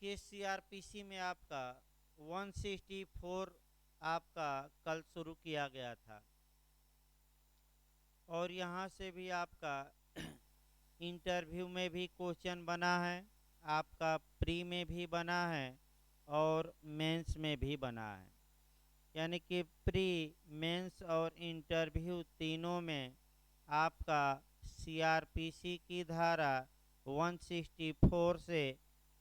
देखिए सीआरपीसी में आपका 164 आपका कल शुरू किया गया था और यहाँ से भी आपका इंटरव्यू में भी क्वेश्चन बना है, आपका प्री में भी बना है और मेंस में भी बना है। यानी कि प्री, मेंस और इंटरव्यू तीनों में आपका सीआरपीसी की धारा 164 से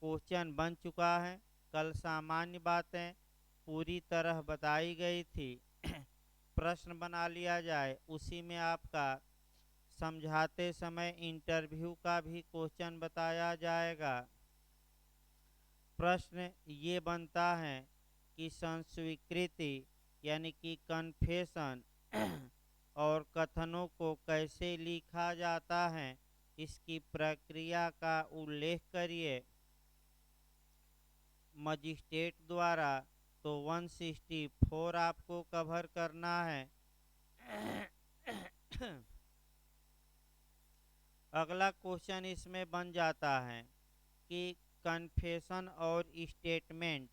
क्वेश्चन बन चुका है। कल सामान्य बातें पूरी तरह बताई गई थी। प्रश्न बना लिया जाए, उसी में आपका समझाते समय इंटरव्यू का भी क्वेश्चन बताया जाएगा। प्रश्न ये बनता है कि संस्वीकृति यानी कि कन्फेशन और कथनों को कैसे लिखा जाता है, इसकी प्रक्रिया का उल्लेख करिए मजिस्ट्रेट द्वारा। तो 164 आपको कवर करना है। अगला क्वेश्चन इसमें बन जाता है कि कन्फेशन और स्टेटमेंट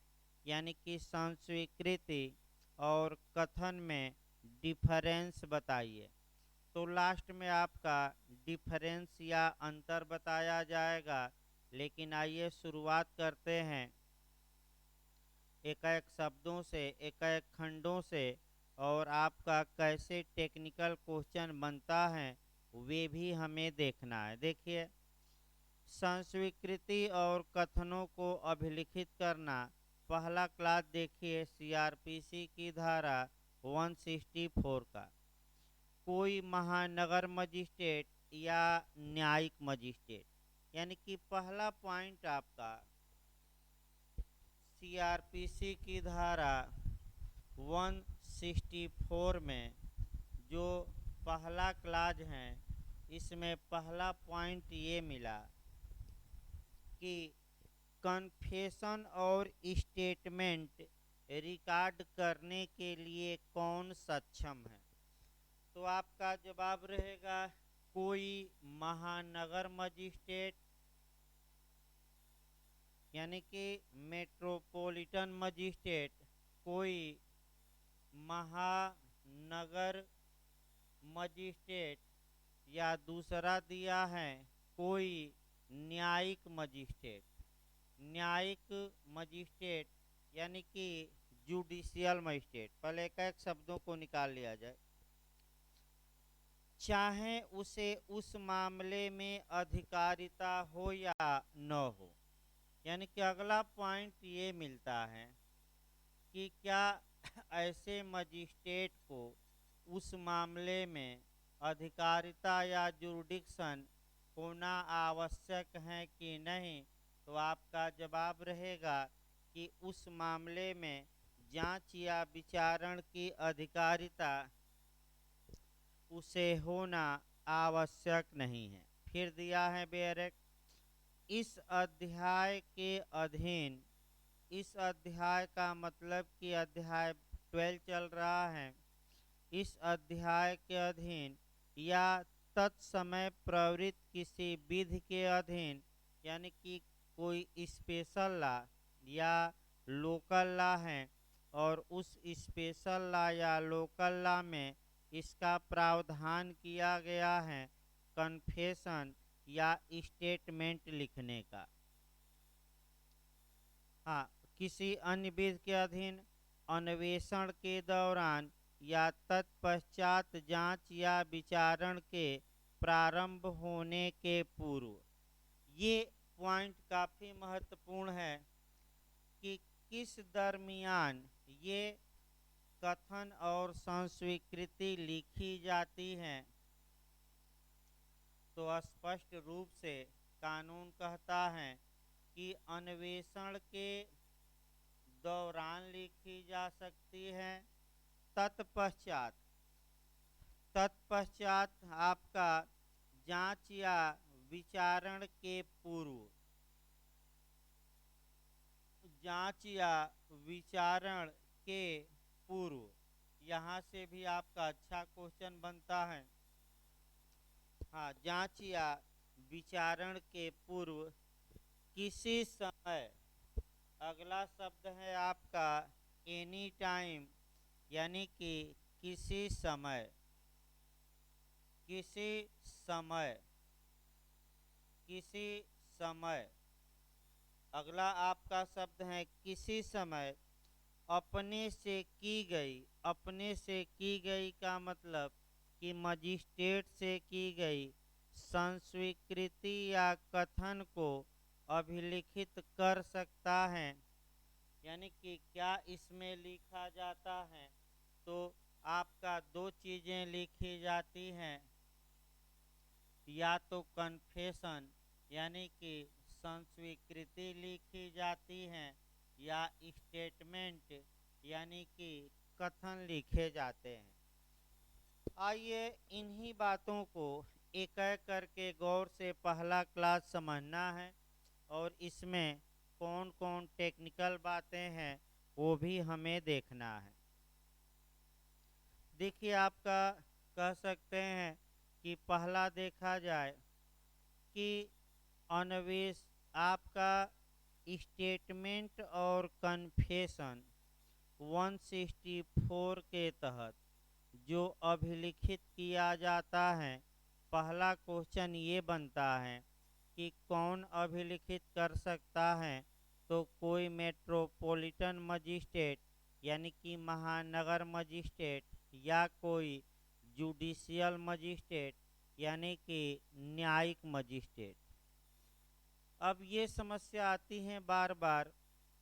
यानी कि संस्वीकृति और कथन में डिफरेंस बताइए। तो लास्ट में आपका डिफरेंस या अंतर बताया जाएगा। लेकिन आइए शुरुआत करते हैं एक एक शब्दों से, एक एक खंडों से, और आपका कैसे टेक्निकल क्वेश्चन बनता है वे भी हमें देखना है। देखिए, संस्वीकृति और कथनों को अभिलिखित करना। पहला क्लास देखिए सीआरपीसी की धारा 164 का। कोई महानगर मजिस्ट्रेट या न्यायिक मजिस्ट्रेट यानी कि पहला पॉइंट आपका सीआरपीसी की धारा 164 में जो पहला क्लाज है, इसमें पहला पॉइंट ये मिला कि कन्फेशन और स्टेटमेंट रिकॉर्ड करने के लिए कौन सक्षम है। तो आपका जवाब रहेगा कोई महानगर मजिस्ट्रेट यानी कि मेट्रोपॉलिटन मजिस्ट्रेट, कोई महानगर मजिस्ट्रेट, या दूसरा दिया है कोई न्यायिक मजिस्ट्रेट। न्यायिक मजिस्ट्रेट यानी कि जुडिशियल मजिस्ट्रेट। पहले एक एक शब्दों को निकाल लिया जाए। चाहे उसे उस मामले में अधिकारिता हो या न हो। यानी कि अगला पॉइंट ये मिलता है कि क्या ऐसे मजिस्ट्रेट को उस मामले में अधिकारिता या जुरिडिक्शन होना आवश्यक है कि नहीं। तो आपका जवाब रहेगा कि उस मामले में जांच या विचारण की अधिकारिता उसे होना आवश्यक नहीं है। फिर दिया है बेरेक, इस अध्याय के अधीन, इस अध्याय का मतलब कि अध्याय 12 चल रहा है, इस अध्याय के अधीन या तत्समय प्रवृत्त किसी विधि के अधीन यानी कि कोई स्पेशल लॉ या लोकल लॉ है और उस स्पेशल लॉ या लोकल लॉ में इसका प्रावधान किया गया है कन्फेशन या स्टेटमेंट लिखने का। हाँ, किसी अन्य विधि के अधीन अन्वेषण के दौरान या तत्पश्चात जांच या विचारण के प्रारंभ होने के पूर्व। ये पॉइंट काफ़ी महत्वपूर्ण है कि किस दरमियान ये कथन और संस्वीकृति लिखी जाती हैं। तो स्पष्ट रूप से कानून कहता है कि अन्वेषण के दौरान लिखी जा सकती है। तत्पश्चात, तत्पश्चात आपका जांच या विचारण के पूर्व, जांच या विचारण के पूर्व। यहाँ से भी आपका अच्छा क्वेश्चन बनता है। हाँ, जांच या विचारण के पूर्व किसी समय अगला शब्द है आपका एनी टाइम, यानी कि किसी समय, किसी समय, किसी समय। अगला आपका शब्द है किसी समय अपने से की गई। अपने से की गई का मतलब कि मजिस्ट्रेट से की गई संस्वीकृति या कथन को अभिलिखित कर सकता है। यानी कि क्या इसमें लिखा जाता है, तो आपका दो चीज़ें लिखी जाती हैं, या तो कन्फेशन यानी कि संस्वीकृति लिखी जाती है, या स्टेटमेंट यानी कि कथन लिखे जाते हैं। आइए इन्हीं बातों को एक एक करके गौर से पहला क्लास समझना है, और इसमें कौन कौन टेक्निकल बातें हैं वो भी हमें देखना है। देखिए, आपका कह सकते हैं कि पहला देखा जाए कि अन्वेष आपका स्टेटमेंट और कन्फेशन 164 के तहत जो अभिलिखित किया जाता है, पहला क्वेश्चन ये बनता है कि कौन अभिलिखित कर सकता है, तो कोई मेट्रोपॉलिटन मजिस्ट्रेट यानी कि महानगर मजिस्ट्रेट, या कोई जुडिशियल मजिस्ट्रेट यानी कि न्यायिक मजिस्ट्रेट। अब ये समस्या आती है बार बार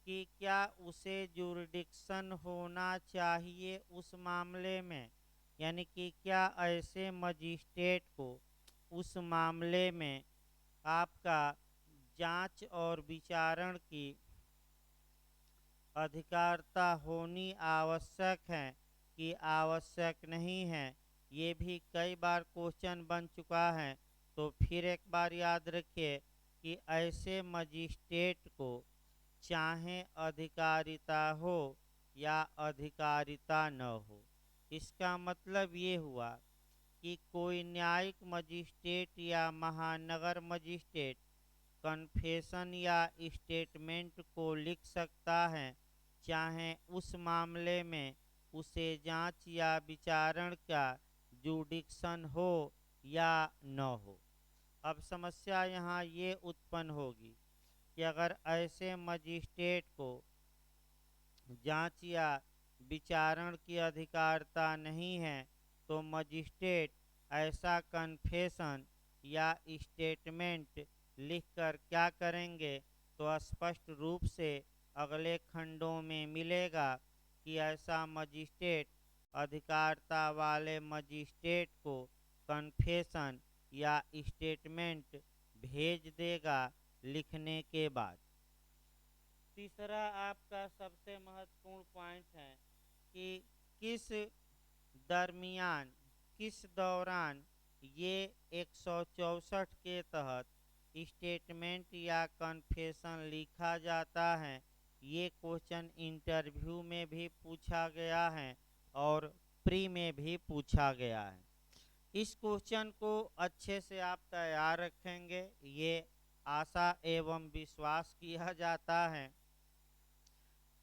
कि क्या उसे जुरिडिक्शन होना चाहिए उस मामले में, यानी कि क्या ऐसे मजिस्ट्रेट को उस मामले में आपका जांच और विचारण की अधिकारता होनी आवश्यक है कि आवश्यक नहीं है। ये भी कई बार क्वेश्चन बन चुका है। तो फिर एक बार याद रखिए कि ऐसे मजिस्ट्रेट को चाहे अधिकारिता हो या अधिकारिता न हो, इसका मतलब ये हुआ कि कोई न्यायिक मजिस्ट्रेट या महानगर मजिस्ट्रेट कन्फेशन या स्टेटमेंट को लिख सकता है, चाहे उस मामले में उसे जांच या विचारण का जुडिक्शन हो या न हो। अब समस्या यहाँ ये उत्पन्न होगी कि अगर ऐसे मजिस्ट्रेट को जांच या विचारण की अधिकारता नहीं है, तो मजिस्ट्रेट ऐसा कन्फेशन या स्टेटमेंट लिखकर क्या करेंगे, तो स्पष्ट रूप से अगले खंडों में मिलेगा कि ऐसा मजिस्ट्रेट अधिकारता वाले मजिस्ट्रेट को कन्फेशन या स्टेटमेंट भेज देगा लिखने के बाद। तीसरा आपका सबसे महत्वपूर्ण पॉइंट है कि किस दरमियान, किस दौरान ये 164 के तहत स्टेटमेंट या कन्फेशन लिखा जाता है। ये क्वेश्चन इंटरव्यू में भी पूछा गया है और प्री में भी पूछा गया है। इस क्वेश्चन को अच्छे से आप तैयार रखेंगे, ये आशा एवं विश्वास किया जाता है।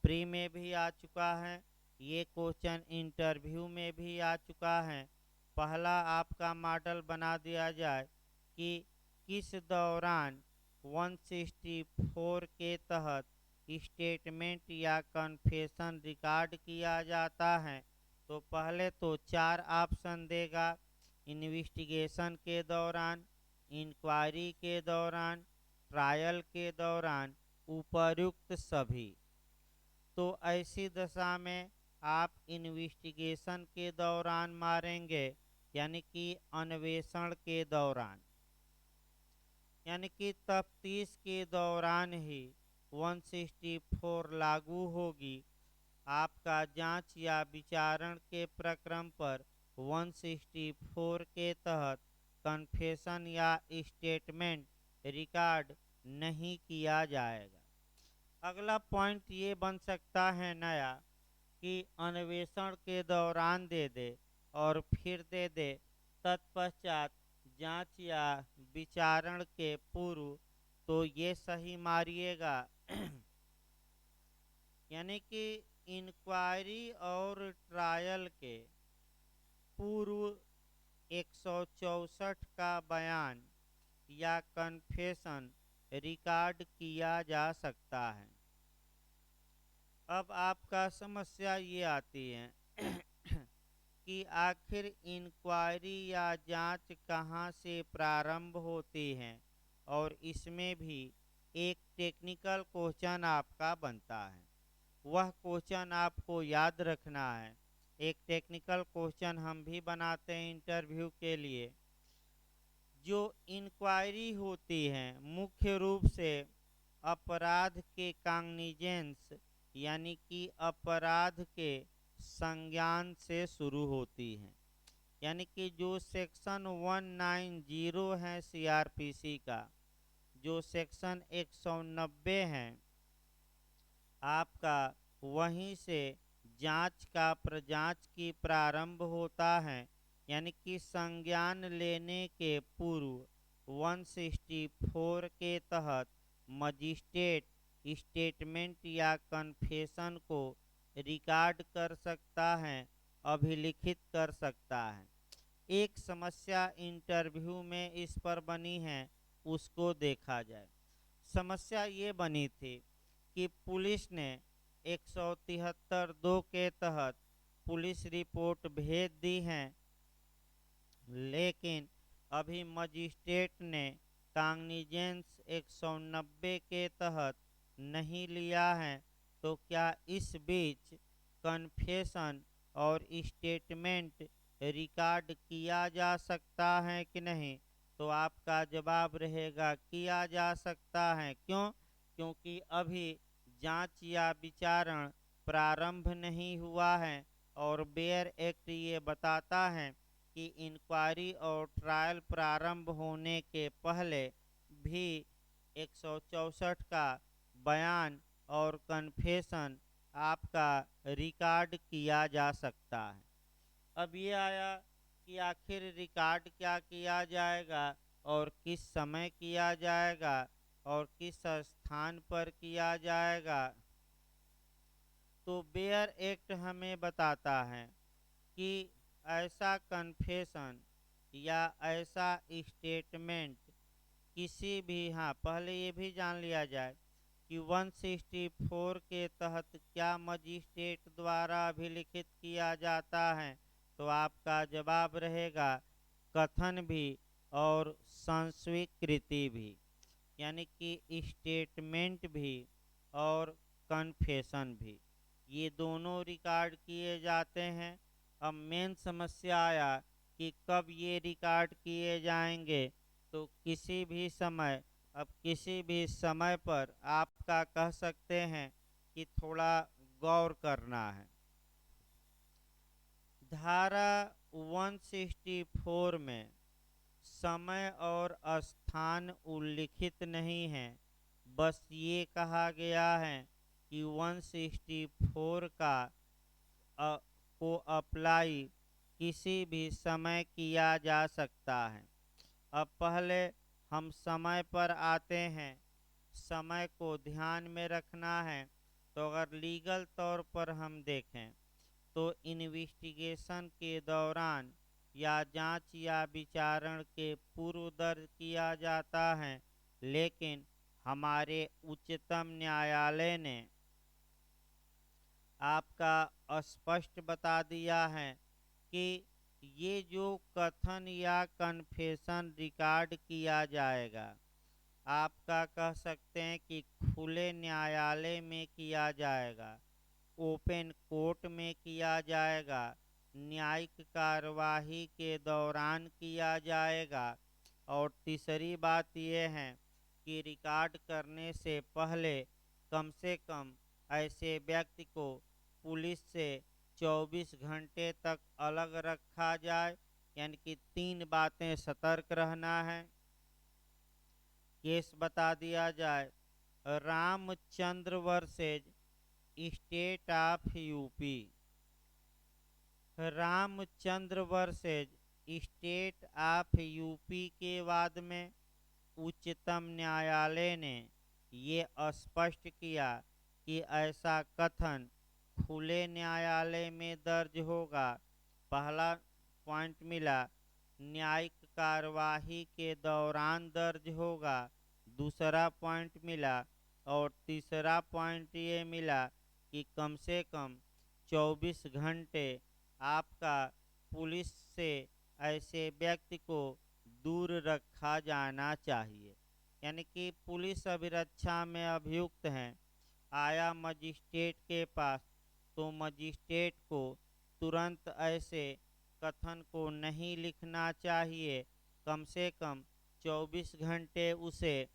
प्री में भी आ चुका है, ये क्वेश्चन इंटरव्यू में भी आ चुका है। पहला आपका मॉडल बना दिया जाए कि किस दौरान 164 के तहत स्टेटमेंट या कन्फेशन रिकॉर्ड किया जाता है। तो पहले तो 4 ऑप्शन देगा: इन्वेस्टिगेशन के दौरान, इंक्वायरी के दौरान, ट्रायल के दौरान, उपयुक्त सभी। तो ऐसी दशा में आप इन्वेस्टिगेशन के दौरान मारेंगे, यानी कि अन्वेषण के दौरान, यानी कि तफ्तीश के दौरान ही 164 लागू होगी। आपका जांच या विचारण के प्रक्रम पर 164 के तहत कन्फेशन या स्टेटमेंट रिकॉर्ड नहीं किया जाएगा। अगला पॉइंट ये बन सकता है नया कि अन्वेषण के दौरान दे दे और फिर दे दे तत्पश्चात जांच या विचारण के पूर्व। तो ये सही मारिएगा यानी कि इंक्वायरी और ट्रायल के पूर्व 164 का बयान या कन्फेशन रिकॉर्ड किया जा सकता है। अब आपका समस्या ये आती है कि आखिर इंक्वायरी या जांच कहाँ से प्रारंभ होती है, और इसमें भी एक टेक्निकल क्वेश्चन आपका बनता है। वह क्वेश्चन आपको याद रखना है। एक टेक्निकल क्वेश्चन हम भी बनाते हैं इंटरव्यू के लिए। जो इंक्वायरी होती है मुख्य रूप से अपराध के कॉग्निजेंस यानी कि अपराध के संज्ञान से शुरू होती है। यानी कि जो सेक्शन 190 है सीआरपीसी का, जो सेक्शन 190 है आपका, वहीं से जांच की प्रारंभ होता है। यानी कि संज्ञान लेने के पूर्व 164 के तहत मजिस्ट्रेट स्टेटमेंट या कन्फेशन को रिकॉर्ड कर सकता है, अभिलिखित कर सकता है। एक समस्या इंटरव्यू में इस पर बनी है, उसको देखा जाए। समस्या ये बनी थी कि पुलिस ने 173(2) के तहत पुलिस रिपोर्ट भेज दी है, लेकिन अभी मजिस्ट्रेट ने कॉग्निजेंस 190 के तहत नहीं लिया है। तो क्या इस बीच कन्फेशन और स्टेटमेंट रिकॉर्ड किया जा सकता है कि नहीं? तो आपका जवाब रहेगा किया जा सकता है। क्यों? क्योंकि अभी जांच या विचारण प्रारंभ नहीं हुआ है, और बेयर एक्ट ये बताता है कि इंक्वायरी और ट्रायल प्रारंभ होने के पहले भी 164 का बयान और कन्फेशन आपका रिकॉर्ड किया जा सकता है। अब ये आया कि आखिर रिकॉर्ड क्या किया जाएगा और किस समय किया जाएगा और किस स्थान पर किया जाएगा। तो बेयर एक्ट हमें बताता है कि ऐसा कन्फेशन या ऐसा स्टेटमेंट किसी भी, हाँ पहले ये भी जान लिया जाए कि 164 के तहत क्या मजिस्ट्रेट द्वारा अभिलिखित किया जाता है। तो आपका जवाब रहेगा कथन भी और संस्वीकृति भी, यानी कि स्टेटमेंट भी और कन्फेशन भी, ये दोनों रिकॉर्ड किए जाते हैं। अब मेन समस्या आया कि कब ये रिकॉर्ड किए जाएंगे। तो किसी भी समय, अब किसी भी समय पर आपका कह सकते हैं कि थोड़ा गौर करना है। धारा 164 में समय और स्थान उल्लिखित नहीं है, बस ये कहा गया है कि 164 को अप्लाई किसी भी समय किया जा सकता है। अब पहले हम समय पर आते हैं। समय को ध्यान में रखना है। तो अगर लीगल तौर पर हम देखें तो इन्वेस्टिगेशन के दौरान या जांच या विचारण के पूर्व दर्ज किया जाता है, लेकिन हमारे उच्चतम न्यायालय ने आपका स्पष्ट बता दिया है कि ये जो कथन या कन्फेशन रिकॉर्ड किया जाएगा, आपका कह सकते हैं कि खुले न्यायालय में किया जाएगा, ओपन कोर्ट में किया जाएगा, न्यायिक कार्यवाही के दौरान किया जाएगा। और तीसरी बात यह है कि रिकॉर्ड करने से पहले कम से कम ऐसे व्यक्ति को पुलिस से 24 घंटे तक अलग रखा जाए। यानी कि 3 बातें सतर्क रहना है। केस बता दिया जाए, Ramchandra versus state of UP. Ramchandra versus state of UP के वाद में उच्चतम न्यायालय ने ये स्पष्ट किया कि ऐसा कथन खुले न्यायालय में दर्ज होगा। पहला पॉइंट मिला, न्यायिक कार्यवाही के दौरान दर्ज होगा। दूसरा पॉइंट मिला और तीसरा पॉइंट ये मिला कि कम से कम 24 घंटे आपका पुलिस से ऐसे व्यक्ति को दूर रखा जाना चाहिए। यानी कि पुलिस अभिरक्षा में अभियुक्त हैं, आया मजिस्ट्रेट के पास, तो मजिस्ट्रेट को तुरंत ऐसे कथन को नहीं लिखना चाहिए। कम से कम 24 घंटे उसे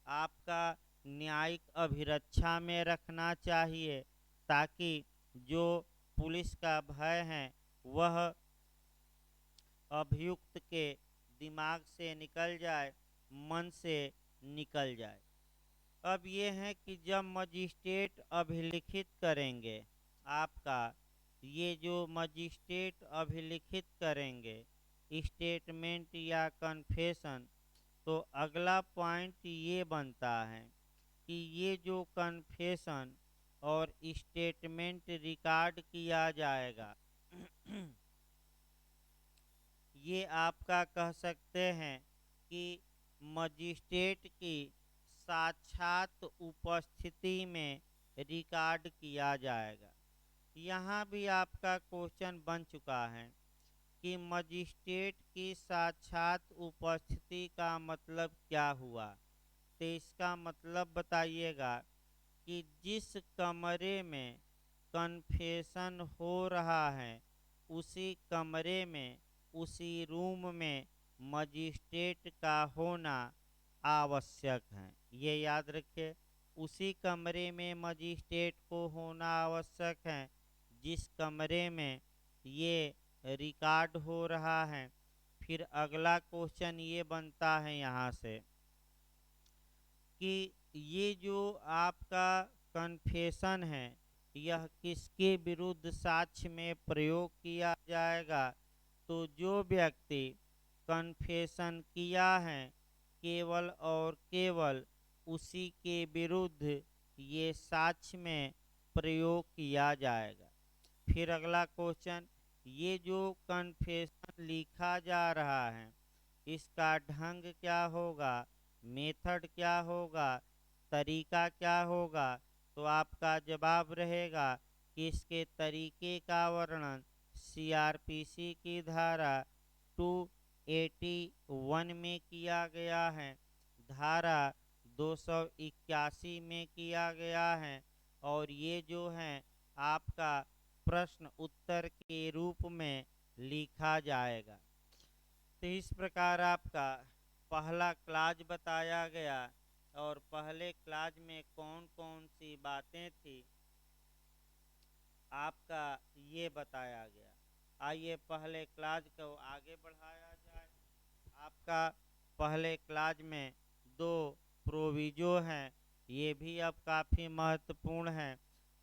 आपका न्यायिक अभिरक्षा में रखना चाहिए, ताकि जो पुलिस का भय है वह अभियुक्त के दिमाग से निकल जाए, मन से निकल जाए। अब ये है कि जब मजिस्ट्रेट अभिलिखित करेंगे आपका, ये जो मजिस्ट्रेट अभिलिखित करेंगे स्टेटमेंट या कन्फेशन, तो अगला पॉइंट ये बनता है कि ये जो कन्फेशन और स्टेटमेंट रिकॉर्ड किया जाएगा ये आपका कह सकते हैं कि मजिस्ट्रेट की साक्षात उपस्थिति में रिकॉर्ड किया जाएगा। यहाँ भी आपका क्वेश्चन बन चुका है कि मजिस्ट्रेट की साक्षात उपस्थिति का मतलब क्या हुआ। तो इसका मतलब बताइएगा कि जिस कमरे में कन्फेशन हो रहा है उसी कमरे में, उसी रूम में मजिस्ट्रेट का होना आवश्यक है। ये याद रखिए, उसी कमरे में मजिस्ट्रेट को होना आवश्यक है जिस कमरे में ये रिकॉर्ड हो रहा है। फिर अगला क्वेश्चन ये बनता है यहाँ से कि ये जो आपका कन्फेशन है यह किसके विरुद्ध साक्ष्य में प्रयोग किया जाएगा। तो जो व्यक्ति कन्फेशन किया है केवल और केवल उसी के विरुद्ध ये साक्ष्य में प्रयोग किया जाएगा। फिर अगला क्वेश्चन, ये जो कन्फेशन लिखा जा रहा है इसका ढंग क्या होगा, मेथड क्या होगा, तरीका क्या होगा। तो आपका जवाब रहेगा कि इसके तरीके का वर्णन सीआरपीसी की धारा 281 में किया गया है, धारा 281 में किया गया है, और ये जो है आपका प्रश्न उत्तर के रूप में लिखा जाएगा। तो इस प्रकार आपका पहला क्लास बताया गया और पहले क्लास में कौन कौन सी बातें थी आपका ये बताया गया। आइए पहले क्लास को आगे बढ़ाया जाए। आपका पहले क्लास में दो प्रोविजो हैं, ये भी अब काफ़ी महत्वपूर्ण है।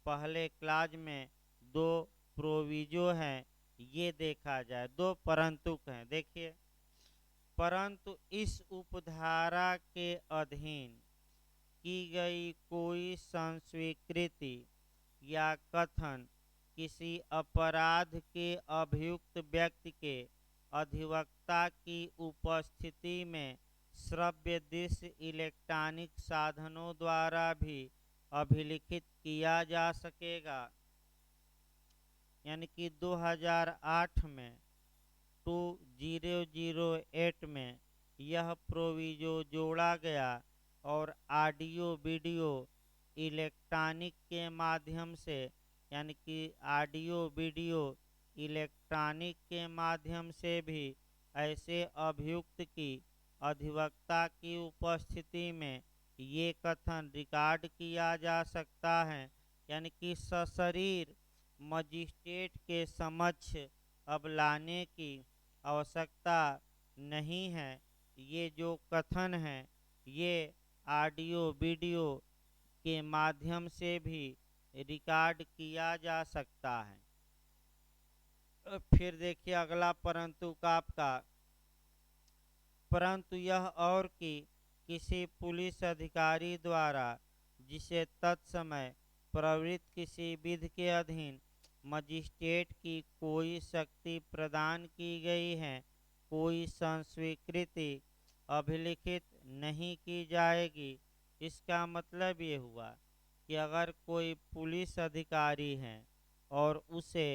पहले क्लास में दो प्रोविजो हैं, ये देखा जाए, दो परंतुक हैं। देखिए, परंतु इस उपधारा के अधीन की गई कोई संस्वीकृति या कथन किसी अपराध के अभियुक्त व्यक्ति के अधिवक्ता की उपस्थिति में श्रव्य दृश्य इलेक्ट्रॉनिक साधनों द्वारा भी अभिलिखित किया जा सकेगा। यानी कि 2008 में 2008 में यह प्रोविजो जोड़ा गया और ऑडियो वीडियो इलेक्ट्रॉनिक के माध्यम से, यानी कि ऑडियो वीडियो इलेक्ट्रॉनिक के माध्यम से भी ऐसे अभियुक्त की अधिवक्ता की उपस्थिति में ये कथन रिकॉर्ड किया जा सकता है। यानी कि सशरीर मजिस्ट्रेट के समक्ष अब लाने की आवश्यकता नहीं है। ये जो कथन है ये ऑडियो वीडियो के माध्यम से भी रिकॉर्ड किया जा सकता है। फिर देखिए अगला परंतु का आपका, परंतु यह और कि किसी पुलिस अधिकारी द्वारा जिसे तत्समय प्रवृत्त किसी विधि के अधीन मजिस्ट्रेट की कोई शक्ति प्रदान की गई है, कोई संस्वीकृति अभिलिखित नहीं की जाएगी। इसका मतलब ये हुआ कि अगर कोई पुलिस अधिकारी है और उसे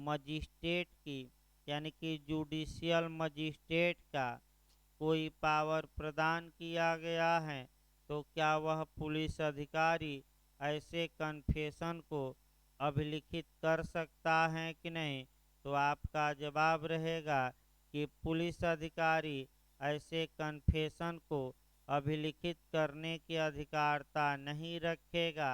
मजिस्ट्रेट की यानी कि जुडिशियल मजिस्ट्रेट का कोई पावर प्रदान किया गया है, तो क्या वह पुलिस अधिकारी ऐसे कन्फेशन को अभिलिखित कर सकता है कि नहीं? तो आपका जवाब रहेगा कि पुलिस अधिकारी ऐसे कन्फेशन को अभिलिखित करने की अधिकारता नहीं रखेगा,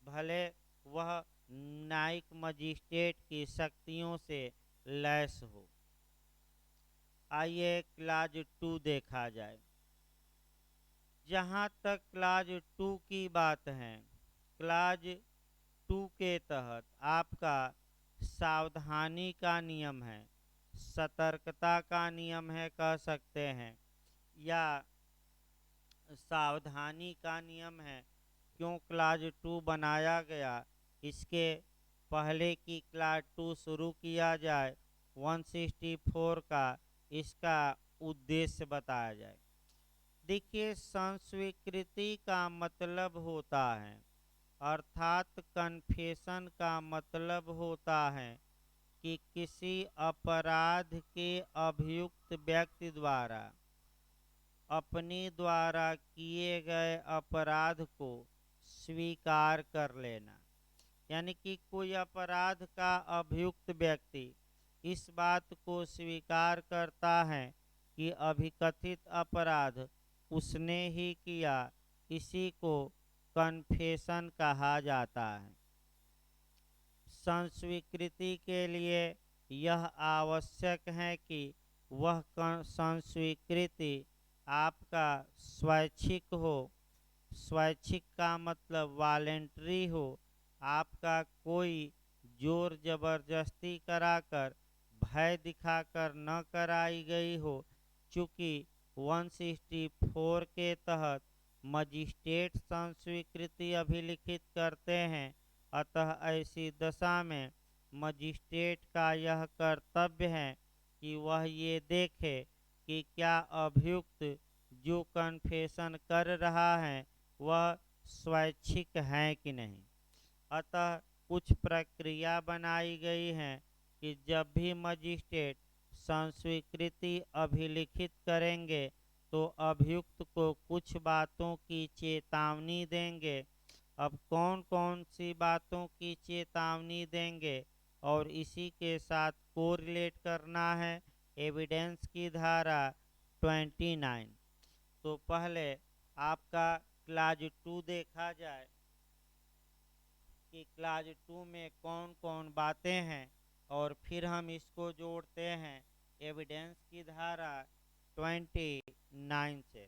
भले वह न्यायिक मजिस्ट्रेट की शक्तियों से लैस हो। आइए क्लाज 2 देखा जाए। जहाँ तक क्लाज 2 की बात है, क्लाज 2 के तहत आपका सावधानी का नियम है, सतर्कता का नियम है कह सकते हैं, या सावधानी का नियम है। क्यों क्लाज 2 बनाया गया, इसके पहले की क्लाज 2 शुरू किया जाए 164 का, इसका उद्देश्य बताया जाए। देखिए, संस्वीकृति का मतलब होता है, अर्थात कन्फेशन का मतलब होता है कि किसी अपराध के अभियुक्त व्यक्ति द्वारा अपने द्वारा किए गए अपराध को स्वीकार कर लेना। यानी कि कोई अपराध का अभियुक्त व्यक्ति इस बात को स्वीकार करता है कि अभिकथित अपराध उसने ही किया, इसी को कन्फेशन कहा जाता है। संस्वीकृति के लिए यह आवश्यक है कि वह संस्वीकृति आपका स्वैच्छिक हो। स्वैच्छिक का मतलब वॉलेंट्री हो, आपका कोई जोर जबरदस्ती कराकर, भय दिखाकर न कराई गई हो। चूँकि 164 के तहत मजिस्ट्रेट संस्वीकृति अभिलिखित करते हैं, अतः ऐसी दशा में मजिस्ट्रेट का यह कर्तव्य है कि वह ये देखे कि क्या अभियुक्त जो कन्फेशन कर रहा है वह स्वैच्छिक है कि नहीं। अतः कुछ प्रक्रिया बनाई गई है कि जब भी मजिस्ट्रेट संस्वीकृति अभिलिखित करेंगे तो अभियुक्त को कुछ बातों की चेतावनी देंगे। अब कौन कौन सी बातों की चेतावनी देंगे और इसी के साथ कोरिलेट करना है एविडेंस की धारा 29। तो पहले आपका क्लाज 2 देखा जाए कि क्लाज 2 में कौन कौन बातें हैं, और फिर हम इसको जोड़ते हैं एविडेंस की धारा 29 से।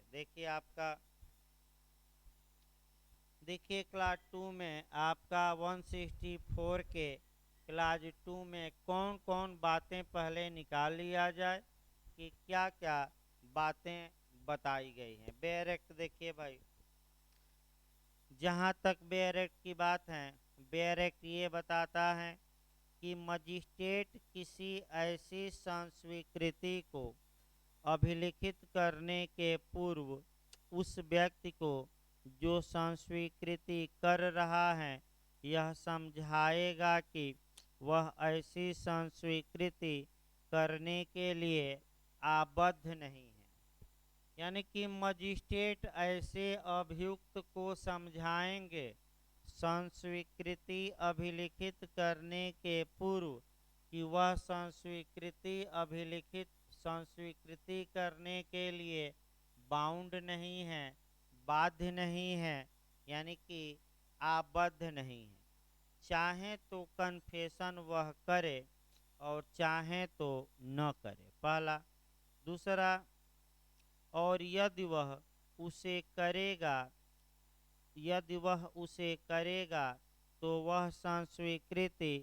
देखिए क्लाज 2 में आपका 164 के क्लाज 2 में कौन कौन बातें पहले निकाल लिया जाए कि क्या क्या बातें बताई गई हैं। बेयर एक्ट देखिए भाई, जहाँ तक बेयर एक्ट की बात है, बेयर एक्ट ये बताता है कि मजिस्ट्रेट किसी ऐसी संस्वीकृति को अभिलिखित करने के पूर्व उस व्यक्ति को जो संस्वीकृति कर रहा है यह समझाएगा कि वह ऐसी संस्वीकृति करने के लिए आबद्ध नहीं है। यानी कि मजिस्ट्रेट ऐसे अभियुक्त को समझाएंगे संस्वीकृति अभिलिखित करने के पूर्व कि वह संस्वीकृति करने के लिए बाउंड नहीं है, बाध्य नहीं है, यानी कि आबद्ध नहीं है। चाहे तो कन्फेशन वह करे और चाहे तो न करे, पहला। दूसरा, और यदि वह उसे करेगा तो वह संस्वीकृति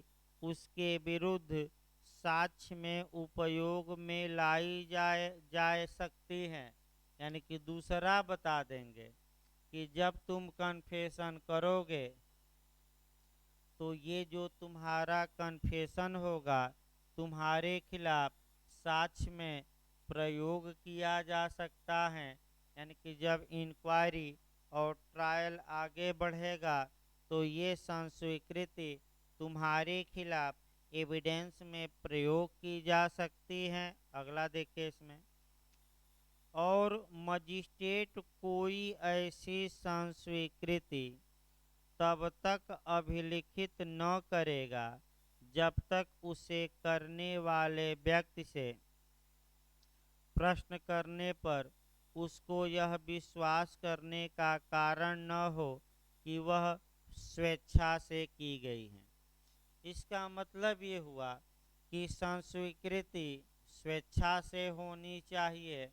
उसके विरुद्ध साक्ष्य में उपयोग में लाई जा सकती है। यानी कि दूसरा बता देंगे कि जब तुम कन्फेशन करोगे तो ये जो तुम्हारा कन्फेशन होगा तुम्हारे खिलाफ साक्ष्य में प्रयोग किया जा सकता है। यानी कि जब इंक्वायरी और ट्रायल आगे बढ़ेगा तो ये संस्वीकृति तुम्हारे खिलाफ एविडेंस में प्रयोग की जा सकती है। अगला देखिए इसमें, और मजिस्ट्रेट कोई ऐसी संस्वीकृति तब तक अभिलिखित न करेगा जब तक उसे करने वाले व्यक्ति से प्रश्न करने पर उसको यह विश्वास करने का कारण न हो कि वह स्वेच्छा से की गई है। इसका मतलब ये हुआ कि संस्वीकृति स्वेच्छा से होनी चाहिए,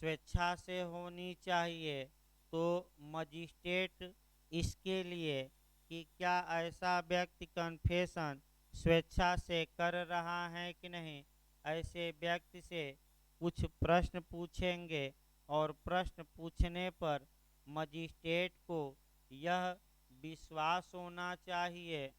स्वेच्छा से होनी चाहिए। तो मजिस्ट्रेट इसके लिए कि क्या ऐसा व्यक्ति कन्फेशन स्वेच्छा से कर रहा है कि नहीं, ऐसे व्यक्ति से कुछ प्रश्न पूछेंगे और प्रश्न पूछने पर मजिस्ट्रेट को यह विश्वास होना चाहिए,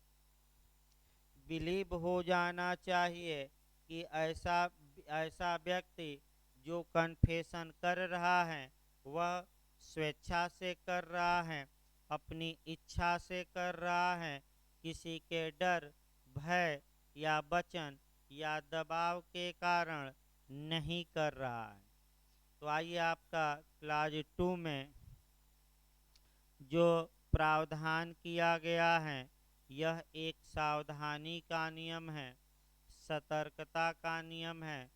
बिलीव हो जाना चाहिए कि ऐसा ऐसा व्यक्ति जो कन्फेशन कर रहा है वह स्वेच्छा से कर रहा है, अपनी इच्छा से कर रहा है, किसी के डर, भय या वचन या दबाव के कारण नहीं कर रहा है। तो आइए आपका क्लास 2 में जो प्रावधान किया गया है यह एक सावधानी का नियम है, सतर्कता का नियम है,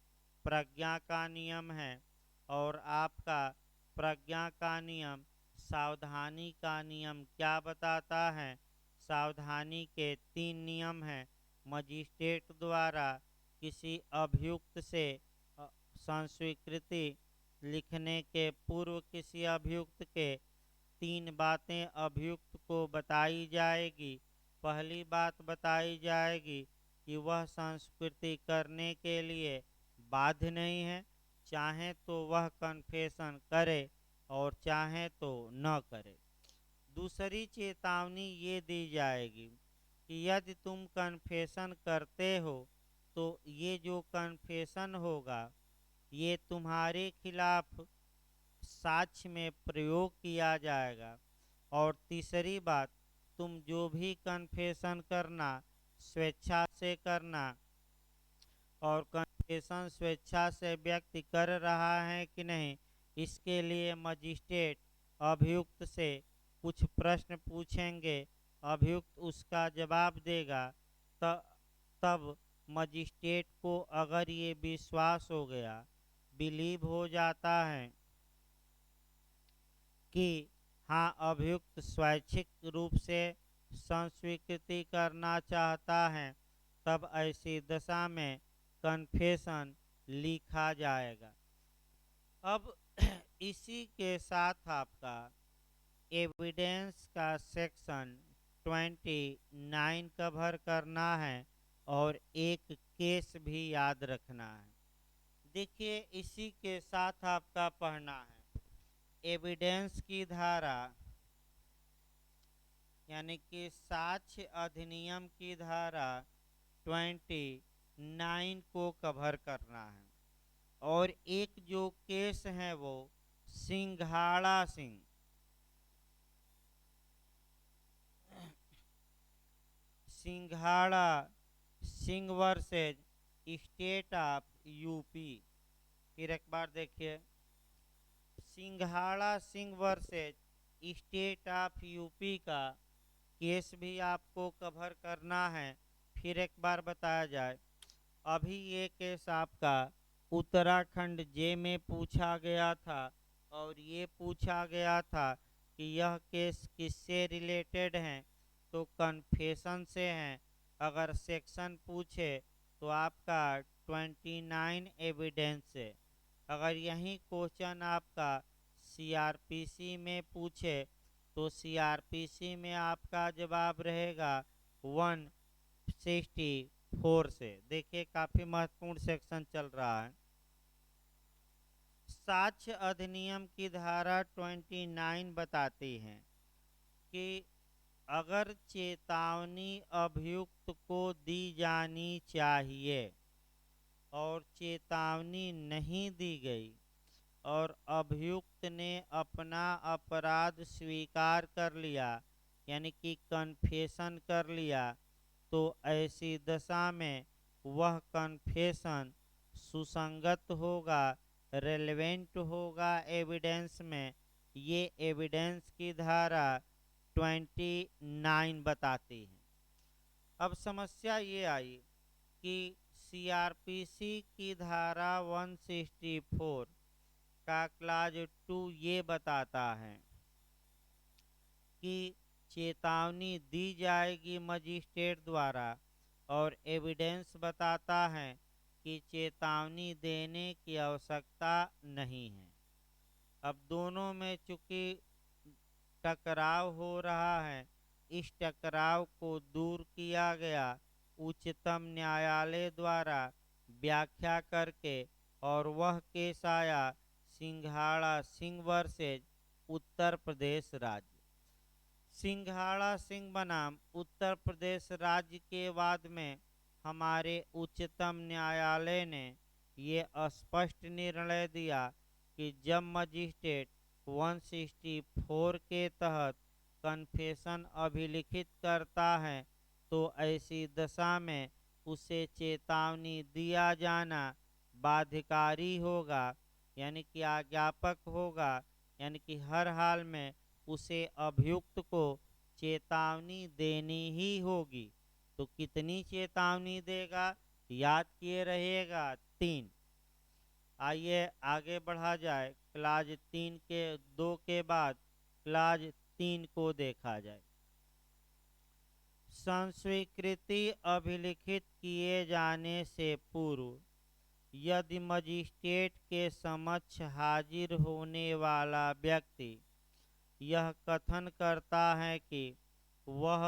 प्रज्ञा का नियम है। और आपका प्रज्ञा का नियम सावधानी का नियम क्या बताता है? सावधानी के 3 नियम हैं। मजिस्ट्रेट द्वारा किसी अभियुक्त से संस्वीकृति लिखने के पूर्व किसी अभियुक्त के 3 बातें अभियुक्त को बताई जाएगी। पहली बात बताई जाएगी कि वह संस्कृति करने के लिए बाध्य नहीं है, चाहे तो वह कन्फेशन करे और चाहे तो न करे। दूसरी चेतावनी ये दी जाएगी कि यदि तुम कन्फेशन करते हो तो ये जो कन्फेशन होगा ये तुम्हारे खिलाफ साक्ष्य में प्रयोग किया जाएगा। और तीसरी बात, तुम जो भी कन्फेशन करना स्वेच्छा से करना, और कन्फेशन स्वेच्छा से व्यक्ति कर रहा है कि नहीं इसके लिए मजिस्ट्रेट अभियुक्त से कुछ प्रश्न पूछेंगे, अभियुक्त उसका जवाब देगा। तब मजिस्ट्रेट को अगर ये विश्वास हो गया, बिलीव हो जाता है कि हाँ अभियुक्त स्वैच्छिक रूप से संस्वीकृति करना चाहता है, तब ऐसी दशा में कन्फेशन लिखा जाएगा। अब इसी के साथ आपका एविडेंस का सेक्शन 29 कवर करना है और एक केस भी याद रखना है। देखिए इसी के साथ आपका पढ़ना है एविडेंस की धारा, यानी कि साक्ष्य अधिनियम की धारा 29 को कवर करना है। और एक जो केस है वो सिंघाड़ा सिंह, सिंघाड़ा Singh versus state of UP. फिर एक बार देखिए, सिंघाड़ा Singh versus state of UP का केस भी आपको कवर करना है। फिर एक बार बताया जाए, अभी ये केस आपका उत्तराखंड जे में पूछा गया था और ये पूछा गया था कि यह केस किससे रिलेटेड है, तो कन्फेशन से है। अगर सेक्शन पूछे तो आपका 29 एविडेंस से। अगर यही क्वेश्चन आपका सीआरपीसी में पूछे तो सीआरपीसी में आपका जवाब रहेगा 164 से। देखिए काफी महत्वपूर्ण सेक्शन चल रहा है। साक्ष्य अधिनियम की धारा 29 बताती है कि अगर चेतावनी अभियुक्त को दी जानी चाहिए और चेतावनी नहीं दी गई और अभियुक्त ने अपना अपराध स्वीकार कर लिया, यानी कि कन्फेशन कर लिया, तो ऐसी दशा में वह कन्फेशन सुसंगत होगा, रेलेवेंट होगा एविडेंस में। ये एविडेंस की धारा 29 बताती है। अब समस्या ये आई कि सीआरपीसी की धारा 164 का क्लाज 2 ये बताता है कि चेतावनी दी जाएगी मजिस्ट्रेट द्वारा, और एविडेंस बताता है कि चेतावनी देने की आवश्यकता नहीं है। अब दोनों में चूंकि टकराव हो रहा है, इस टकराव को दूर किया गया उच्चतम न्यायालय द्वारा व्याख्या करके, और वह केस आया सिंघाड़ा सिंह वर्सेज उत्तर प्रदेश राज्य। सिंघाड़ा सिंह बनाम उत्तर प्रदेश राज्य के बाद में हमारे उच्चतम न्यायालय ने ये स्पष्ट निर्णय दिया कि जब मजिस्ट्रेट 164 के तहत कन्फेशन अभिलिखित करता है तो ऐसी दशा में उसे चेतावनी दिया जाना बाध्यकारी होगा, यानी कि आज्ञापक होगा, यानी कि हर हाल में उसे अभियुक्त को चेतावनी देनी ही होगी। तो कितनी चेतावनी देगा, याद किए रहिएगा, 3। आइए आगे बढ़ा जाए, क्लाज 3 के 2 के बाद क्लाज 3 को देखा जाए। संस्वीकृति अभिलिखित किए जाने से पूर्व यदि मजिस्ट्रेट के समक्ष हाजिर होने वाला व्यक्ति यह कथन करता है कि वह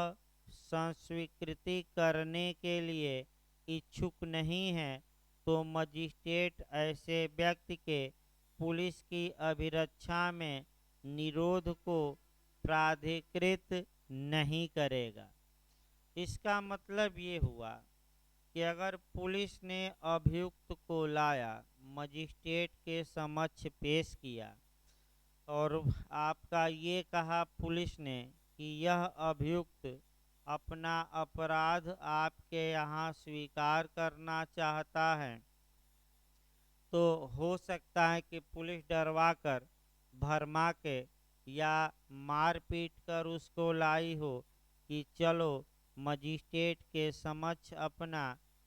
संस्वीकृति करने के लिए इच्छुक नहीं है, तो मजिस्ट्रेट ऐसे व्यक्ति के पुलिस की अभिरक्षा में निरोध को प्राधिकृत नहीं करेगा। इसका मतलब ये हुआ कि अगर पुलिस ने अभियुक्त को लाया, मजिस्ट्रेट के समक्ष पेश किया, और आपका ये कहा पुलिस ने कि यह अभियुक्त अपना अपराध आपके यहाँ स्वीकार करना चाहता है, तो हो सकता है कि पुलिस डरवा कर, भरमा के या मार पीट कर उसको लाई हो कि चलो मजिस्ट्रेट के समक्ष अपना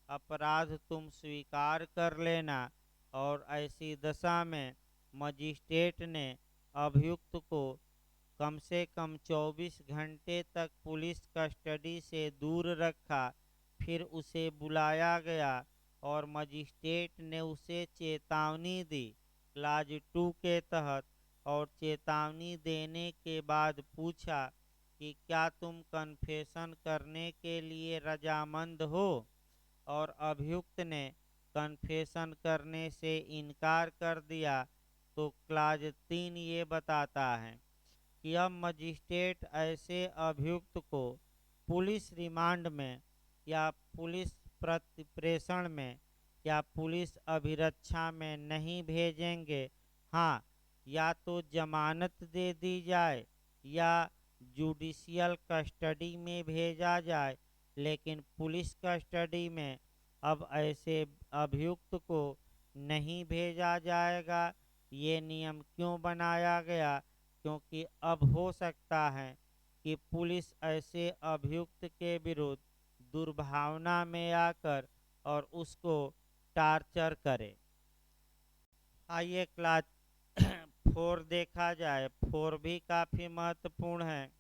अपराध तुम स्वीकार कर लेना। और ऐसी दशा में मजिस्ट्रेट ने अभियुक्त को कम से कम 24 घंटे तक पुलिस कस्टडी से दूर रखा, फिर उसे बुलाया गया और मजिस्ट्रेट ने उसे चेतावनी दी क्लाज 2 के तहत, और चेतावनी देने के बाद पूछा कि क्या तुम कन्फेशन करने के लिए रजामंद हो, और अभियुक्त ने कन्फेशन करने से इनकार कर दिया, तो क्लाज 3 ये बताता है कि अब मजिस्ट्रेट ऐसे अभियुक्त को पुलिस रिमांड में या पुलिस प्रतिप्रेषण में या पुलिस अभिरक्षा में नहीं भेजेंगे। हाँ, या तो जमानत दे दी जाए या जुडिशियल कस्टडी में भेजा जाए, लेकिन पुलिस कस्टडी में अब ऐसे अभियुक्त को नहीं भेजा जाएगा। ये नियम क्यों बनाया गया, क्योंकि अब हो सकता है कि पुलिस ऐसे अभियुक्त के विरुद्ध दुर्भावना में आकर और उसको टार्चर करे। आइए क्लास 4 देखा जाए। 4 भी काफ़ी महत्वपूर्ण है।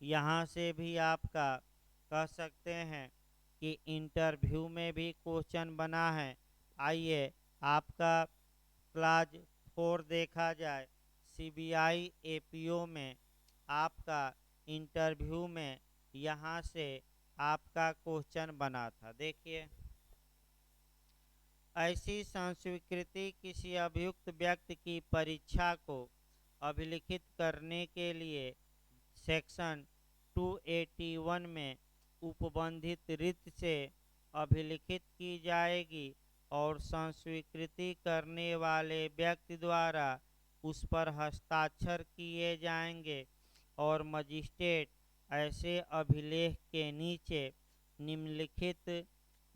यहाँ से भी आपका कह सकते हैं कि इंटरव्यू में भी क्वेश्चन बना है। आइए आपका क्लास 4 देखा जाए। सीबीआई एपीओ में आपका इंटरव्यू में यहाँ से आपका क्वेश्चन बना था। देखिए, ऐसी संस्वीकृति किसी अभियुक्त व्यक्ति की परीक्षा को अभिलिखित करने के लिए सेक्शन 281 में उपबंधित रीत से अभिलिखित की जाएगी और संस्वीकृति करने वाले व्यक्ति द्वारा उस पर हस्ताक्षर किए जाएंगे और मजिस्ट्रेट ऐसे अभिलेख के नीचे निम्नलिखित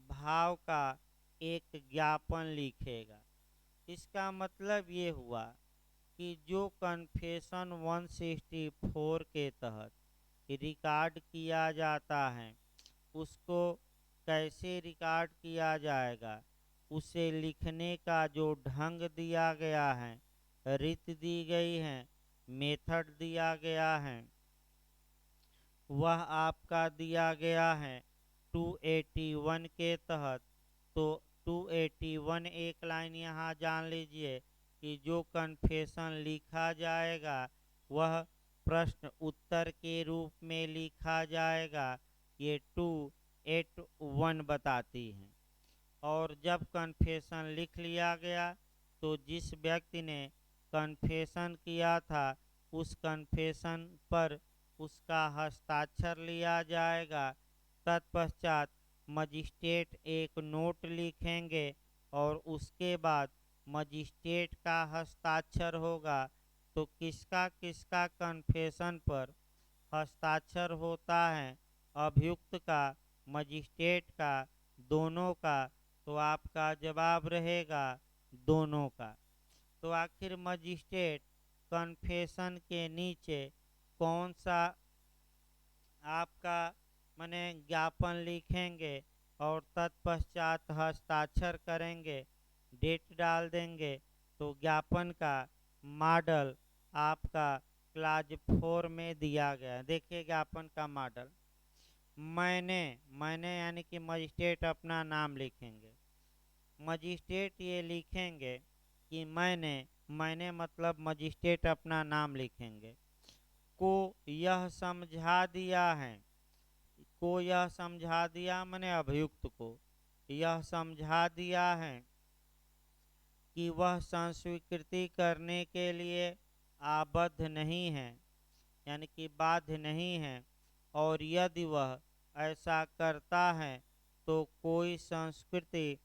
भाव का एक ज्ञापन लिखेगा। इसका मतलब ये हुआ कि जो कन्फेशन 164 के तहत रिकॉर्ड किया जाता है उसको कैसे रिकॉर्ड किया जाएगा, उसे लिखने का जो ढंग दिया गया है, रीत दी गई है, मेथड दिया गया है, वह आपका दिया गया है 281 के तहत। तो 281 एक लाइन यहाँ जान लीजिए कि जो कन्फेशन लिखा जाएगा वह प्रश्न उत्तर के रूप में लिखा जाएगा, ये 281 बताती है। और जब कन्फेशन लिख लिया गया तो जिस व्यक्ति ने कन्फेशन किया था उस कन्फेशन पर उसका हस्ताक्षर लिया जाएगा। तत्पश्चात मजिस्ट्रेट एक नोट लिखेंगे और उसके बाद मजिस्ट्रेट का हस्ताक्षर होगा। तो किसका किसका कन्फेशन पर हस्ताक्षर होता है, अभियुक्त का, मजिस्ट्रेट का, दोनों का? तो आपका जवाब रहेगा दोनों का। तो आखिर मजिस्ट्रेट कन्फेशन के नीचे कौन सा आपका माने ज्ञापन लिखेंगे और तत्पश्चात हस्ताक्षर करेंगे, डेट डाल देंगे। तो ज्ञापन का मॉडल आपका क्लाज 4 में दिया गया है। देखिए ज्ञापन का मॉडल, मैंने यानी कि मजिस्ट्रेट अपना नाम लिखेंगे। मजिस्ट्रेट ये लिखेंगे कि मैंने मतलब मजिस्ट्रेट अपना नाम लिखेंगे। को यह समझा दिया है, को यह समझा दिया मैंने अभियुक्त को यह समझा दिया है कि वह संस्वीकृति करने के लिए आबद्ध नहीं है, यानी कि बाध्य नहीं है, और यदि वह ऐसा करता है तो कोई संस्कृति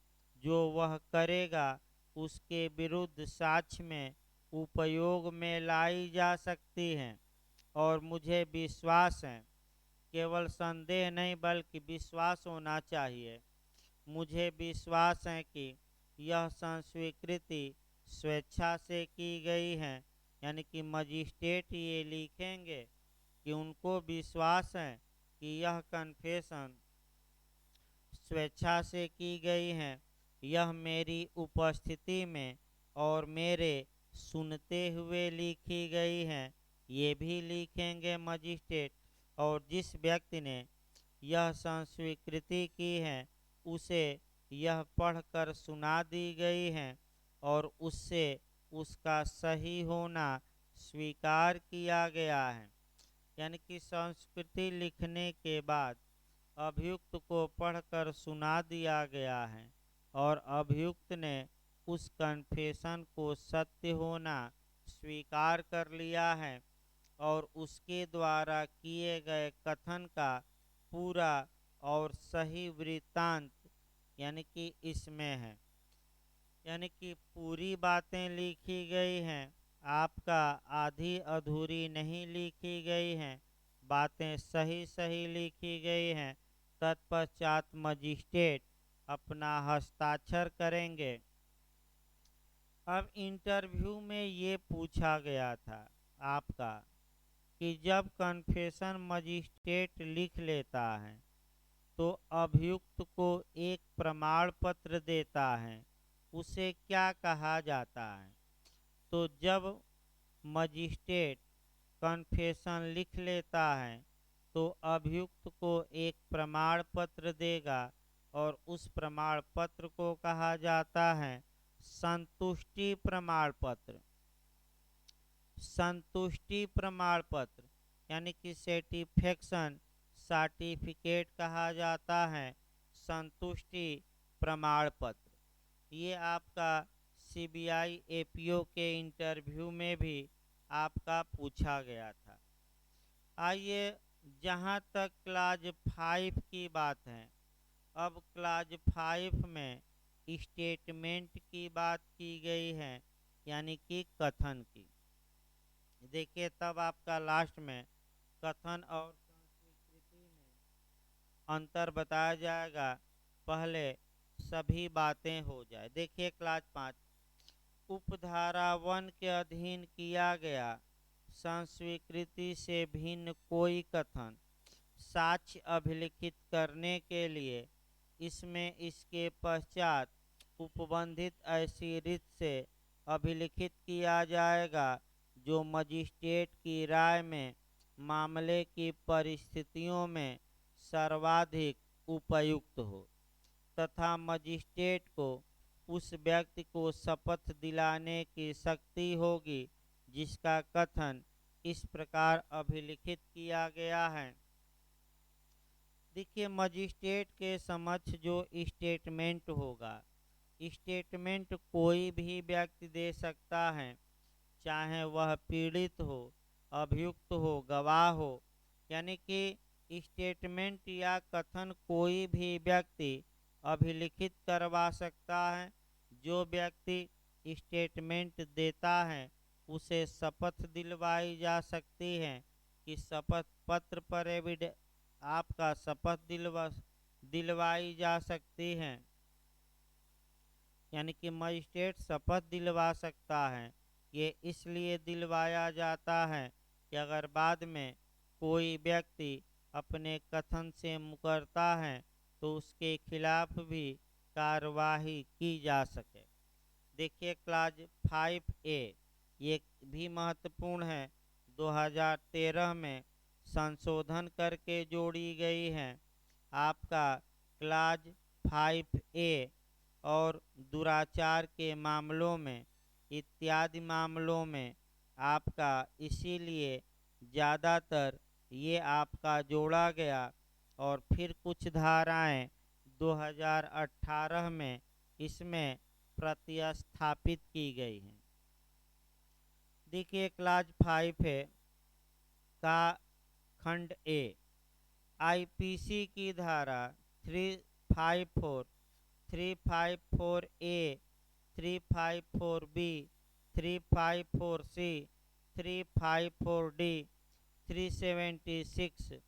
जो वह करेगा उसके विरुद्ध साक्ष्य में उपयोग में लाई जा सकती है। और मुझे विश्वास है, केवल संदेह नहीं बल्कि विश्वास होना चाहिए, मुझे विश्वास है कि यह संस्वीकृति स्वेच्छा से की गई है। यानी कि मजिस्ट्रेट ये लिखेंगे कि उनको विश्वास है कि यह कन्फेशन स्वेच्छा से की गई है, यह मेरी उपस्थिति में और मेरे सुनते हुए लिखी गई है, ये भी लिखेंगे मजिस्ट्रेट। और जिस व्यक्ति ने यह संस्वीकृति की है उसे यह पढ़कर सुना दी गई है और उससे उसका सही होना स्वीकार किया गया है। यानी कि संस्कृति लिखने के बाद अभियुक्त को पढ़कर सुना दिया गया है और अभियुक्त ने उस कन्फेशन को सत्य होना स्वीकार कर लिया है और उसके द्वारा किए गए कथन का पूरा और सही वृत्तांत यानी कि इसमें है, यानी कि पूरी बातें लिखी गई हैं, आपका आधी अधूरी नहीं लिखी गई हैं, बातें सही सही लिखी गई हैं। तत्पश्चात मजिस्ट्रेट अपना हस्ताक्षर करेंगे। अब इंटरव्यू में ये पूछा गया था आपका कि जब कन्फेशन मजिस्ट्रेट लिख लेता है तो अभियुक्त को एक प्रमाण पत्र देता है, उसे क्या कहा जाता है? तो जब मजिस्ट्रेट कन्फेशन लिख लेता है तो अभियुक्त को एक प्रमाण पत्र देगा और उस प्रमाण पत्र को कहा जाता है संतुष्टि प्रमाण पत्र। संतुष्टि प्रमाण पत्र यानी कि सेटिस्फेक्शन सर्टिफिकेट कहा जाता है, संतुष्टि प्रमाण पत्र। ये आपका सीबीआई एपीओ के इंटरव्यू में भी आपका पूछा गया था। आइए जहाँ तक क्लाज 5 की बात है, अब क्लाज 5 में स्टेटमेंट की बात की गई है, यानी कि कथन की। देखिए, तब आपका लास्ट में कथन और संस्वीकृति में अंतर बताया जाएगा, पहले सभी बातें हो जाए। देखिए क्लास 5, उपधारा 1 के अधीन किया गया संस्वीकृति से भिन्न कोई कथन साक्ष्य अभिलिखित करने के लिए इसमें इसके पश्चात उपबंधित ऐसी रीत से अभिलिखित किया जाएगा जो मजिस्ट्रेट की राय में मामले की परिस्थितियों में सर्वाधिक उपयुक्त हो, तथा मजिस्ट्रेट को उस व्यक्ति को शपथ दिलाने की शक्ति होगी जिसका कथन इस प्रकार अभिलिखित किया गया है। देखिए, मजिस्ट्रेट के समक्ष जो स्टेटमेंट होगा, स्टेटमेंट कोई भी व्यक्ति दे सकता है, चाहे वह पीड़ित हो, अभियुक्त हो, गवाह हो। यानी कि स्टेटमेंट या कथन कोई भी व्यक्ति अभिलिखित करवा सकता है। जो व्यक्ति स्टेटमेंट देता है उसे शपथ दिलवाई जा सकती है कि शपथ पत्र पर आपका शपथ दिलवाई जा सकती है। यानी कि मजिस्ट्रेट शपथ दिलवा सकता है। ये इसलिए दिलवाया जाता है कि अगर बाद में कोई व्यक्ति अपने कथन से मुकरता है तो उसके खिलाफ भी कार्यवाही की जा सके। देखिए क्लाज 5A, ये भी महत्वपूर्ण है, 2013 में संशोधन करके जोड़ी गई है। आपका क्लाज 5A और दुराचार के मामलों में इत्यादि मामलों में आपका इसीलिए ज़्यादातर ये आपका जोड़ा गया, और फिर कुछ धाराएं 2018 में इसमें प्रतिस्थापित की गई हैं। देखिए क्लाज 5 है का खंड ए, आईपीसी की धारा 354, 354A, 354B, 354C, 354D, 376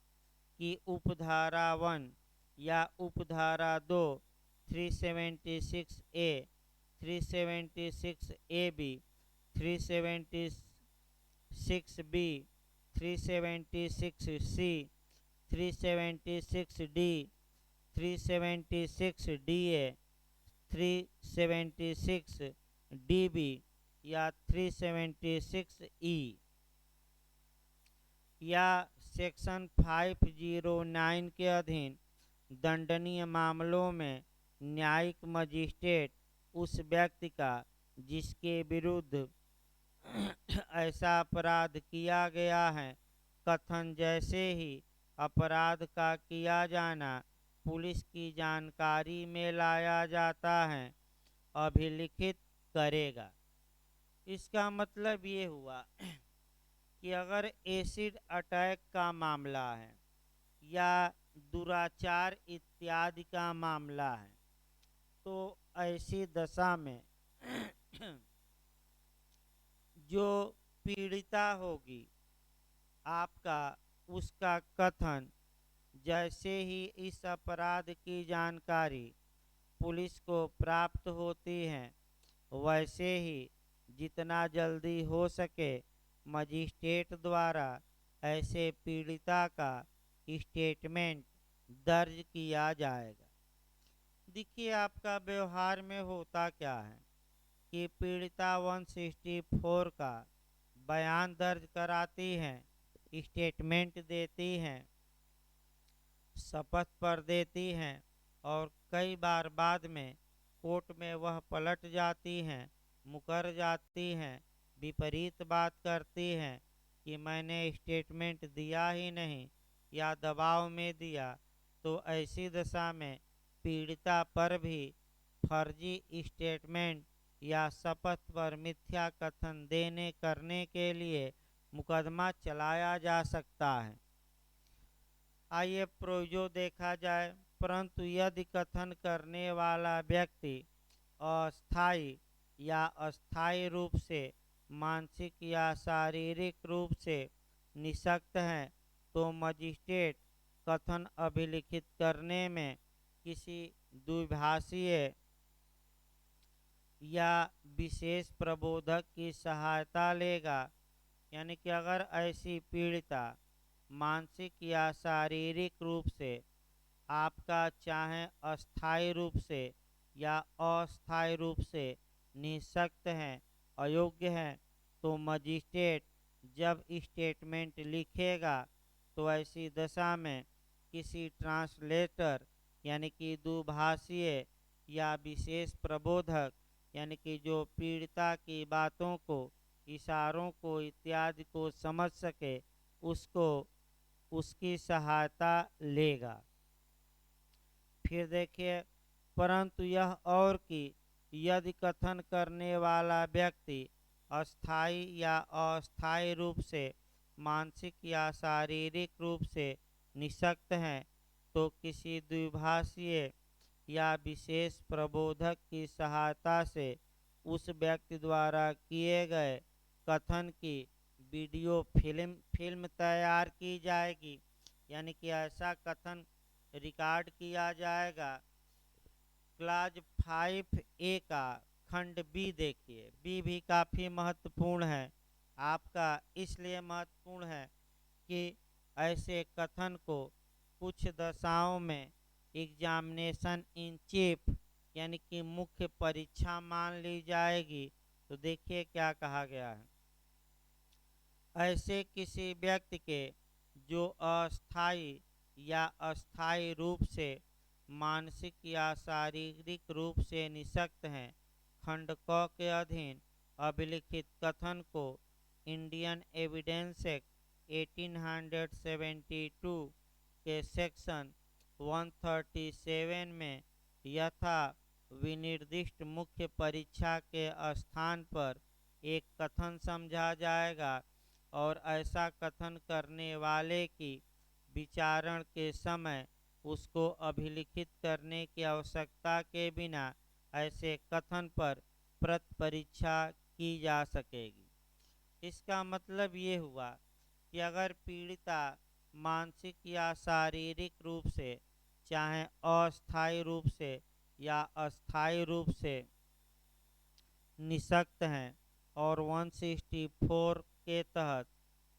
की उपधारा 1 या उपधारा 2, 376A, 376AB, 376B, 376C, 376D, 376DA, 376DB या 376E या सेक्शन 509 के अधीन दंडनीय मामलों में न्यायिक मजिस्ट्रेट उस व्यक्ति का जिसके विरुद्ध ऐसा अपराध किया गया है, कथन जैसे ही अपराध का किया जाना पुलिस की जानकारी में लाया जाता है, अभिलिखित करेगा। इसका मतलब ये हुआ कि अगर एसिड अटैक का मामला है या दुराचार इत्यादि का मामला है, तो ऐसी दशा में जो पीड़िता होगी आपका, उसका कथन जैसे ही इस अपराध की जानकारी पुलिस को प्राप्त होती है, वैसे ही जितना जल्दी हो सके मजिस्ट्रेट द्वारा ऐसे पीड़िता का स्टेटमेंट दर्ज किया जाएगा। देखिए आपका व्यवहार में होता क्या है कि पीड़िता 164 का बयान दर्ज कराती हैं, स्टेटमेंट देती हैं, शपथ पर देती हैं, और कई बार बाद में कोर्ट में वह पलट जाती हैं, मुकर जाती हैं, विपरीत बात करती हैं कि मैंने स्टेटमेंट दिया ही नहीं या दबाव में दिया। तो ऐसी दशा में पीड़िता पर भी फर्जी स्टेटमेंट या शपथ पर मिथ्या कथन देने करने के लिए मुकदमा चलाया जा सकता है। आइए प्रोविजो देखा जाए। परंतु यदि कथन करने वाला व्यक्ति अस्थायी या अस्थायी रूप से मानसिक या शारीरिक रूप से निःशक्त है तो मजिस्ट्रेट कथन अभिलिखित करने में किसी द्विभाषीय या विशेष प्रबोधक की सहायता लेगा। यानी कि अगर ऐसी पीड़िता मानसिक या शारीरिक रूप से आपका चाहे अस्थायी रूप से या अस्थायी रूप से निःशक्त हैं, अयोग्य हैं, तो मजिस्ट्रेट जब स्टेटमेंट लिखेगा तो ऐसी दशा में किसी ट्रांसलेटर यानी कि दुभाषीय या विशेष प्रबोधक यानी कि जो पीड़िता की बातों को, इशारों को इत्यादि को समझ सके, उसको उसकी सहायता लेगा। फिर देखिए, परंतु यह और कि यदि कथन करने वाला व्यक्ति अस्थायी या अस्थायी रूप से मानसिक या शारीरिक रूप से निःशक्त हैं तो किसी द्विभाषीय या विशेष प्रबोधक की सहायता से उस व्यक्ति द्वारा किए गए कथन की वीडियो फिल्म तैयार की जाएगी। यानी कि ऐसा कथन रिकॉर्ड किया जाएगा। क्लाज 5A का खंड बी देखिए, बी भी काफ़ी महत्वपूर्ण है आपका। इसलिए महत्वपूर्ण है कि ऐसे कथन को कुछ दशाओं में एग्जामिनेशन इन चीफ यानी कि मुख्य परीक्षा मान ली जाएगी। तो देखिए क्या कहा गया है। ऐसे किसी व्यक्ति के जो अस्थायी या अस्थायी रूप से मानसिक या शारीरिक रूप से निःशक्त हैं, खंड क के अधीन अभिलिखित कथन को इंडियन एविडेंस एक्ट 1872 के सेक्शन 137 में यथा विनिर्दिष्ट मुख्य परीक्षा के स्थान पर एक कथन समझा जाएगा और ऐसा कथन करने वाले की विचारण के समय उसको अभिलिखित करने की आवश्यकता के बिना ऐसे कथन पर प्रति परीक्षा की जा सकेगी। इसका मतलब ये हुआ कि अगर पीड़िता मानसिक या शारीरिक रूप से चाहे अस्थायी रूप से या अस्थायी रूप से निःशक्त हैं और 164 के तहत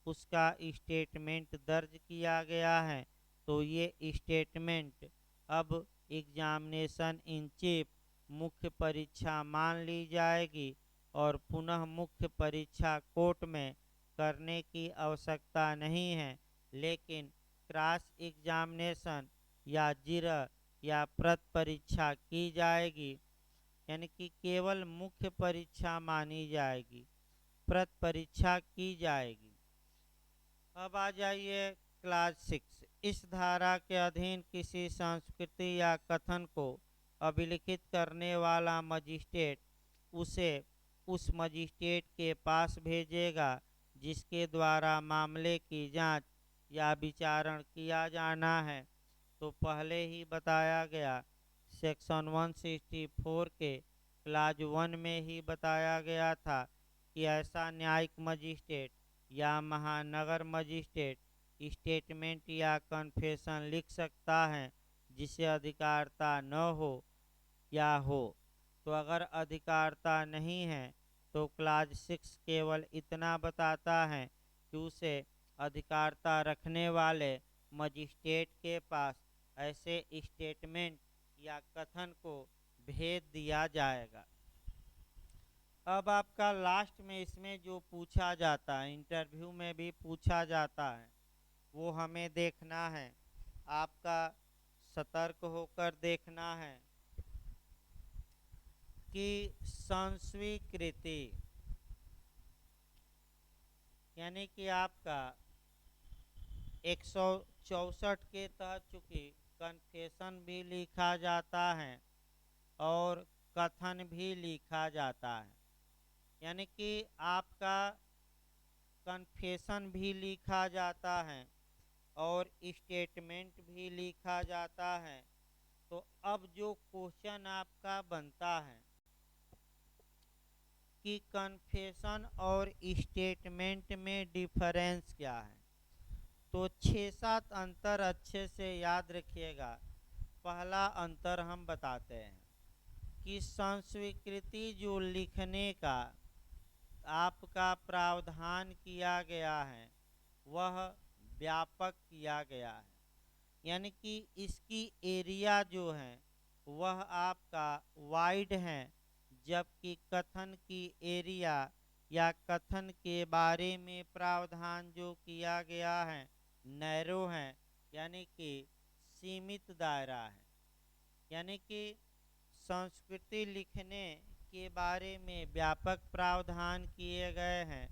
उसका स्टेटमेंट दर्ज किया गया है, तो ये स्टेटमेंट अब एग्जामिनेशन इन चीफ मुख्य परीक्षा मान ली जाएगी और पुनः मुख्य परीक्षा कोर्ट में करने की आवश्यकता नहीं है, लेकिन क्रॉस एग्जामिनेशन या जिरह या प्रति परीक्षा की जाएगी। यानी कि केवल मुख्य परीक्षा मानी जाएगी, प्रति परीक्षा की जाएगी। अब आ जाइए क्लास 6। इस धारा के अधीन किसी संस्कृति या कथन को अभिलिखित करने वाला मजिस्ट्रेट उसे उस मजिस्ट्रेट के पास भेजेगा जिसके द्वारा मामले की जांच या विचारण किया जाना है। तो पहले ही बताया गया सेक्शन 164 के क्लाज 1 में ही बताया गया था कि ऐसा न्यायिक मजिस्ट्रेट या महानगर मजिस्ट्रेट स्टेटमेंट या कन्फेशन लिख सकता है जिसे अधिकारता न हो या हो। तो अगर अधिकारता नहीं है तो क्लाज 6 केवल इतना बताता है कि उसे अधिकारता रखने वाले मजिस्ट्रेट के पास ऐसे स्टेटमेंट या कथन को भेज दिया जाएगा। अब आपका लास्ट में इसमें जो पूछा जाता है, इंटरव्यू में भी पूछा जाता है, वो हमें देखना है। आपका सतर्क होकर देखना है कि संस्वीकृति यानी कि आपका 164 के तहत चूंकि कन्फेशन भी लिखा जाता है और कथन भी लिखा जाता है, यानी कि आपका कन्फेशन भी लिखा जाता है और स्टेटमेंट भी लिखा जाता है। तो अब जो क्वेश्चन आपका बनता है कि कन्फेशन और स्टेटमेंट में डिफरेंस क्या है, तो 6-7 अंतर अच्छे से याद रखिएगा। पहला अंतर हम बताते हैं कि संस्वीकृति जो लिखने का आपका प्रावधान किया गया है वह व्यापक किया गया है, यानी कि इसकी एरिया जो है वह आपका वाइड है, जबकि कथन की एरिया या कथन के बारे में प्रावधान जो किया गया है नैरो है, यानी कि सीमित दायरा है। यानी कि संस्कृति लिखने के बारे में व्यापक प्रावधान किए गए हैं,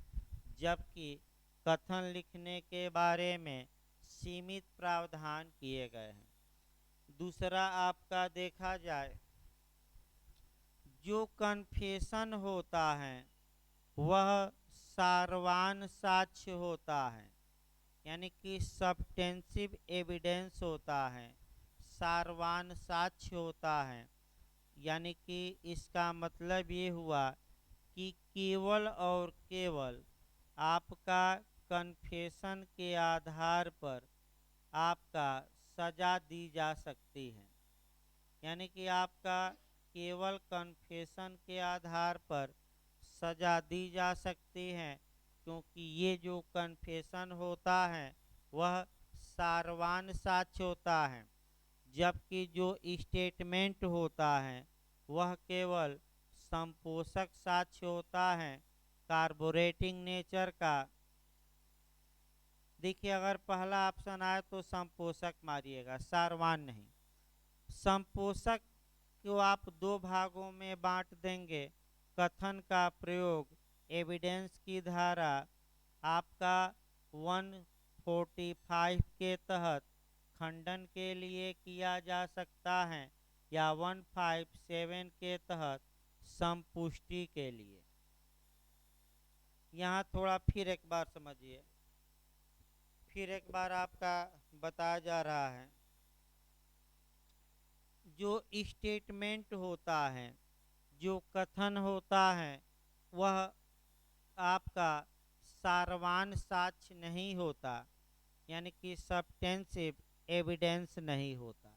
जबकि कथन लिखने के बारे में सीमित प्रावधान किए गए हैं। दूसरा आपका देखा जाए, जो कन्फेशन होता है वह सारवान साक्ष्य होता है, यानी कि सब्टेंसिव एविडेंस होता है, सारवान साक्ष्य होता है। यानी कि इसका मतलब ये हुआ कि केवल और केवल आपका कन्फेशन के आधार पर आपका सजा दी जा सकती है। यानी कि आपका केवल कन्फेशन के आधार पर सजा दी जा सकती है, क्योंकि ये जो कन्फेशन होता है वह सारवान साक्ष्य होता है, जबकि जो स्टेटमेंट होता है वह केवल संपोषक साक्ष्य होता है, कार्बोरेटिंग नेचर का। देखिए, अगर पहला ऑप्शन आए तो संपोषक मारिएगा, सारवान नहीं। संपोषक को आप दो भागों में बांट देंगे। कथन का प्रयोग एविडेंस की धारा आपका 145 के तहत खंडन के लिए किया जा सकता है या 157 के तहत संपुष्टि के लिए। यहाँ थोड़ा फिर एक बार समझिए, फिर एक बार आपका बताया जा रहा है। जो स्टेटमेंट होता है, जो कथन होता है, वह आपका सारवान साक्ष्य नहीं होता, यानी कि सब्टेंसिव एविडेंस नहीं होता।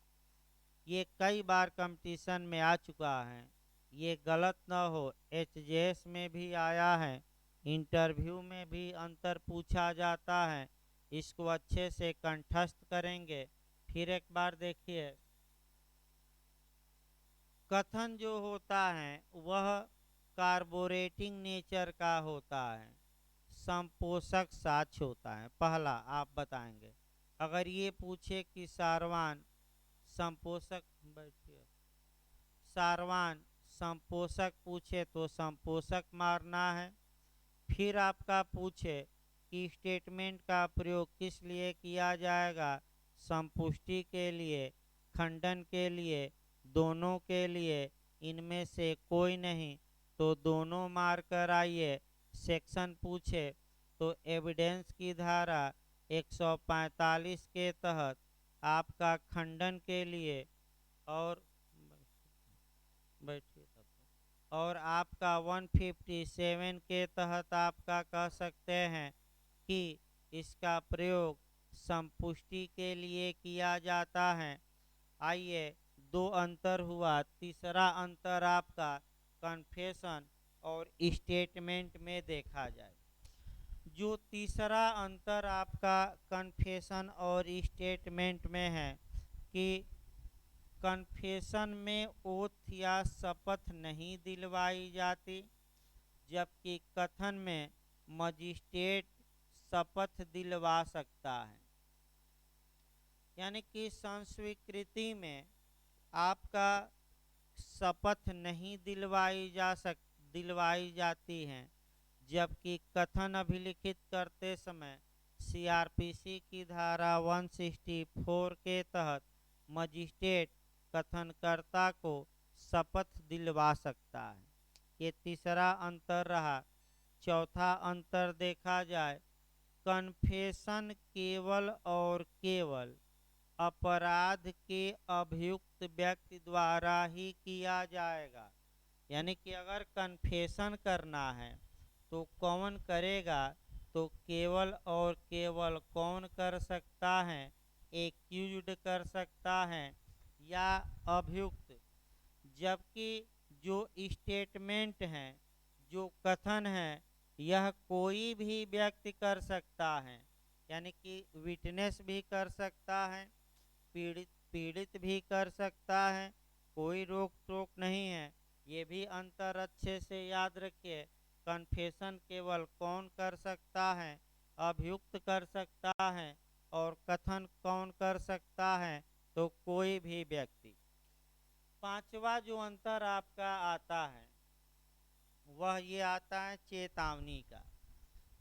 ये कई बार कंपटीशन में आ चुका है, ये गलत न हो। एचजेएस में भी आया है, इंटरव्यू में भी अंतर पूछा जाता है, इसको अच्छे से कंठस्थ करेंगे। फिर एक बार देखिए, कथन जो होता है वह कार्बोरेटिंग नेचर का होता है, संपोषक साक्ष्य होता है। पहला आप बताएंगे, अगर ये पूछे कि सारवान संपोषक, बैठिए, सारवान संपोषक पूछे तो संपोषक मारना है। फिर आपका पूछे कि स्टेटमेंट का प्रयोग किस लिए किया जाएगा, संपुष्टि के लिए, खंडन के लिए, दोनों के लिए, इनमें से कोई नहीं, तो दोनों मार कर आइए। सेक्शन पूछे तो एविडेंस की धारा 145 के तहत आपका खंडन के लिए, और बैठिए तब तक, और आपका 157 के तहत आपका कह सकते हैं कि इसका प्रयोग संपुष्टि के लिए किया जाता है। आइए, दो अंतर हुआ, तीसरा अंतर आपका कन्फेशन और स्टेटमेंट में देखा जाए। जो तीसरा अंतर आपका कन्फेशन और स्टेटमेंट में है कि कन्फेशन में ओथ या शपथ नहीं दिलवाई जाती, जबकि कथन में मजिस्ट्रेट शपथ दिलवा सकता है। यानी कि संस्वीकृति में आपका शपथ नहीं दिलवाई जाती हैं, जबकि कथन अभिलिखित करते समय सीआरपीसी की धारा 164 के तहत मजिस्ट्रेट कथनकर्ता को शपथ दिलवा सकता है। ये तीसरा अंतर रहा। चौथा अंतर देखा जाए, कन्फेशन केवल और केवल अपराध के अभियुक्त व्यक्ति द्वारा ही किया जाएगा। यानी कि अगर कन्फेशन करना है तो कौन करेगा, तो केवल और केवल कौन कर सकता है, एक्यूज्ड कर सकता है या अभियुक्त। जबकि जो स्टेटमेंट है, जो कथन है, यह कोई भी व्यक्ति कर सकता है। यानी कि विटनेस भी कर सकता है, पीड़ित भी कर सकता है, कोई रोक टोक नहीं है। ये भी अंतर अच्छे से याद रखिए। कन्फेशन केवल कौन कर सकता है, अभियुक्त कर सकता है, और कथन कौन कर सकता है, तो कोई भी व्यक्ति। पांचवा जो अंतर आपका आता है वह ये आता है चेतावनी का।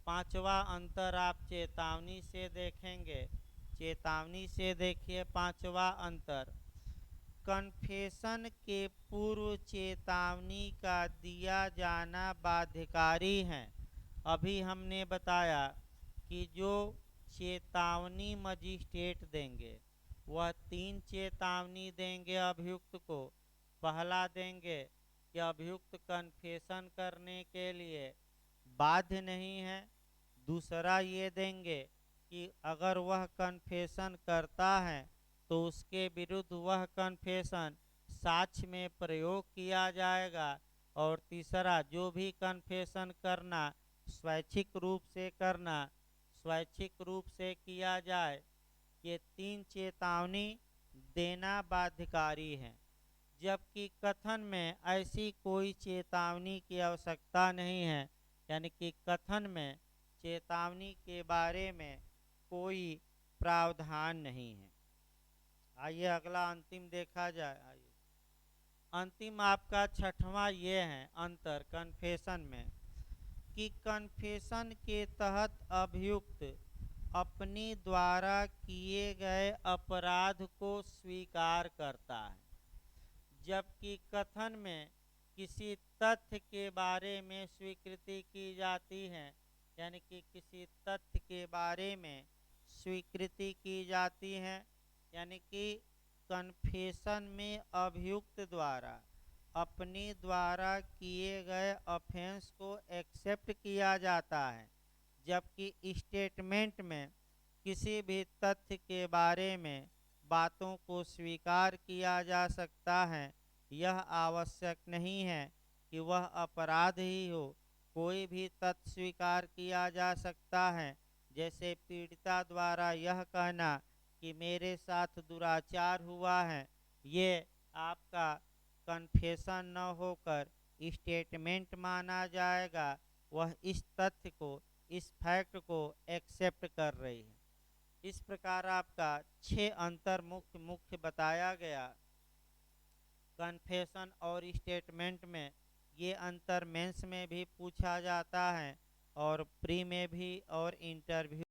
पांचवा अंतर आप चेतावनी से देखेंगे। चेतावनी से देखिए पांचवा अंतर, कन्फेशन के पूर्व चेतावनी का दिया जाना बाध्यकारी है। अभी हमने बताया कि जो चेतावनी मजिस्ट्रेट देंगे वह 3 चेतावनी देंगे अभियुक्त को। पहला देंगे कि अभियुक्त कन्फेशन करने के लिए बाध्य नहीं है। दूसरा ये देंगे कि अगर वह कन्फेशन करता है तो उसके विरुद्ध वह कन्फेशन साक्ष्य में प्रयोग किया जाएगा। और तीसरा, जो भी कन्फेशन करना स्वैच्छिक रूप से करना, स्वैच्छिक रूप से किया जाए। ये 3 चेतावनी देना बाध्यकारी है। जबकि कथन में ऐसी कोई चेतावनी की आवश्यकता नहीं है। यानी कि कथन में चेतावनी के बारे में कोई प्रावधान नहीं है। आइए अगला अंतिम देखा जाए। आइए अंतिम आपका छठवां ये है अंतर कन्फेशन में, कि कन्फेशन के तहत अभियुक्त अपने द्वारा किए गए अपराध को स्वीकार करता है। जबकि कथन में किसी तथ्य के बारे में स्वीकृति की जाती है। यानी कि किसी तथ्य के बारे में स्वीकृति की जाती है। यानी कि कन्फेशन में अभियुक्त द्वारा अपने द्वारा किए गए ऑफेंस को एक्सेप्ट किया जाता है। जबकि स्टेटमेंट में किसी भी तथ्य के बारे में बातों को स्वीकार किया जा सकता है। यह आवश्यक नहीं है कि वह अपराध ही हो, कोई भी तथ्य स्वीकार किया जा सकता है। जैसे पीड़िता द्वारा यह कहना कि मेरे साथ दुराचार हुआ है, ये आपका कन्फेशन न होकर स्टेटमेंट माना जाएगा। वह इस तथ्य को, इस फैक्ट को एक्सेप्ट कर रही है। इस प्रकार आपका 6 अंतर मुख्य मुख्य बताया गया कन्फेशन और स्टेटमेंट में। ये अंतर मेंस में भी पूछा जाता है और प्री में भी और इंटरव्यू